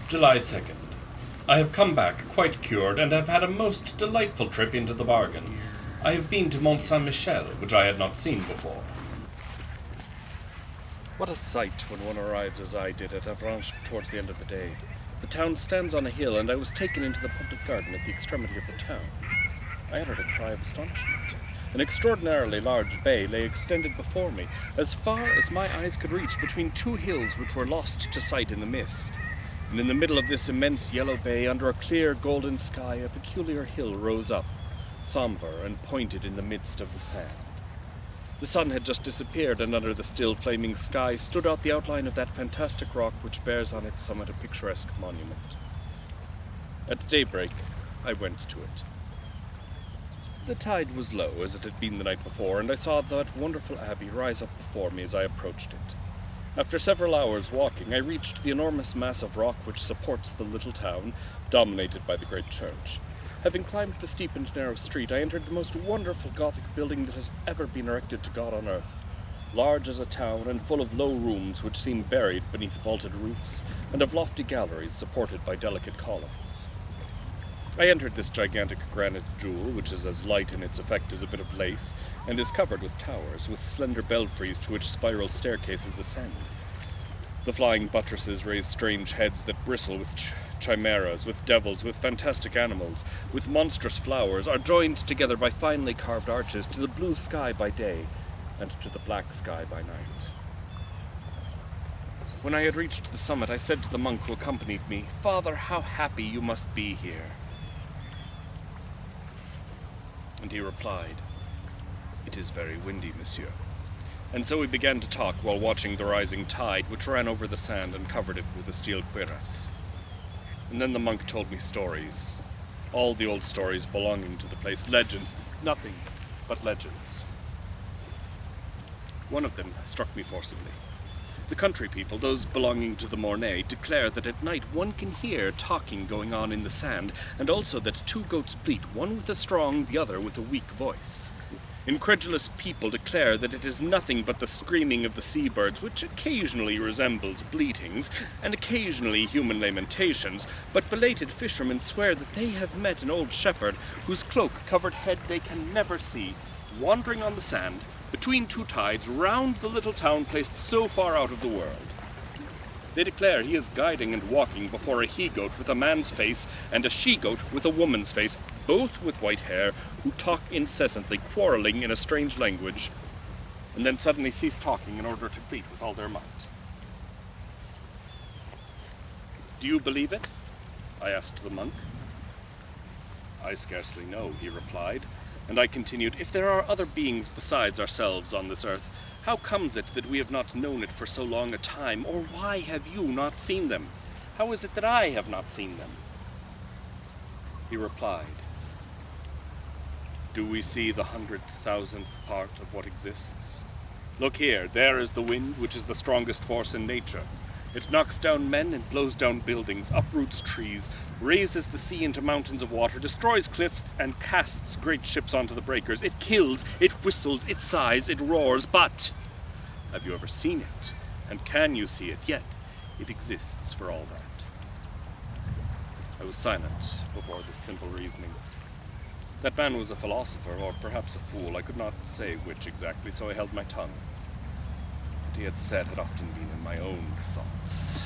July 2nd. I have come back quite cured and have had a most delightful trip into the bargain. I have been to Mont Michel, which I had not seen before. What a sight when one arrives as I did at Avranches towards the end of the day. The town stands on a hill, and I was taken into the public garden at the extremity of the town. I uttered a cry of astonishment. An extraordinarily large bay lay extended before me, as far as my eyes could reach between two hills which were lost to sight in the mist. And in the middle of this immense yellow bay, under a clear golden sky, a peculiar hill rose up, sombre and pointed in the midst of the sand. The sun had just disappeared, and under the still flaming sky stood out the outline of that fantastic rock which bears on its summit a picturesque monument. At daybreak, I went to it. The tide was low, as it had been the night before, and I saw that wonderful abbey rise up before me as I approached it. After several hours walking, I reached the enormous mass of rock which supports the little town, dominated by the great church. Having climbed the steep and narrow street, I entered the most wonderful Gothic building that has ever been erected to God on earth. Large as a town and full of low rooms which seem buried beneath vaulted roofs, and of lofty galleries supported by delicate columns. I entered this gigantic granite jewel, which is as light in its effect as a bit of lace, and is covered with towers, with slender belfries to which spiral staircases ascend. The flying buttresses raise strange heads that bristle with chimeras, with devils, with fantastic animals, with monstrous flowers, are joined together by finely carved arches to the blue sky by day, and to the black sky by night. When I had reached the summit, I said to the monk who accompanied me, "Father, how happy you must be here." And he replied, "It is very windy, monsieur." And so we began to talk while watching the rising tide, which ran over the sand and covered it with a steel cuirass. And then the monk told me stories, all the old stories belonging to the place, legends, nothing but legends. One of them struck me forcibly. The country people, those belonging to the Mornay, declare that at night one can hear talking going on in the sand, and also that two goats bleat, one with a strong, the other with a weak voice. Incredulous people declare that it is nothing but the screaming of the seabirds, which occasionally resembles bleatings, and occasionally human lamentations, but belated fishermen swear that they have met an old shepherd, whose cloak-covered head they can never see, wandering on the sand, between two tides, round the little town placed so far out of the world. They declare he is guiding and walking before a he-goat with a man's face and a she-goat with a woman's face, both with white hair, who talk incessantly, quarreling in a strange language, and then suddenly cease talking in order to bleat with all their might. "Do you believe it?" I asked the monk. "I scarcely know," he replied, and I continued, "If there are other beings besides ourselves on this earth, how comes it that we have not known it for so long a time, or why have you not seen them? How is it that I have not seen them?" He replied, "Do we see the 100,000th part of what exists? Look here, there is the wind, which is the strongest force in nature. It knocks down men and blows down buildings, uproots trees, raises the sea into mountains of water, destroys cliffs, and casts great ships onto the breakers. It kills, it whistles, it sighs, it roars, but have you ever seen it? And can you see it? Yet it exists for all that." I was silent before this simple reasoning. That man was a philosopher, or perhaps a fool. I could not say which exactly, so I held my tongue. What he had said had often been in my own thoughts.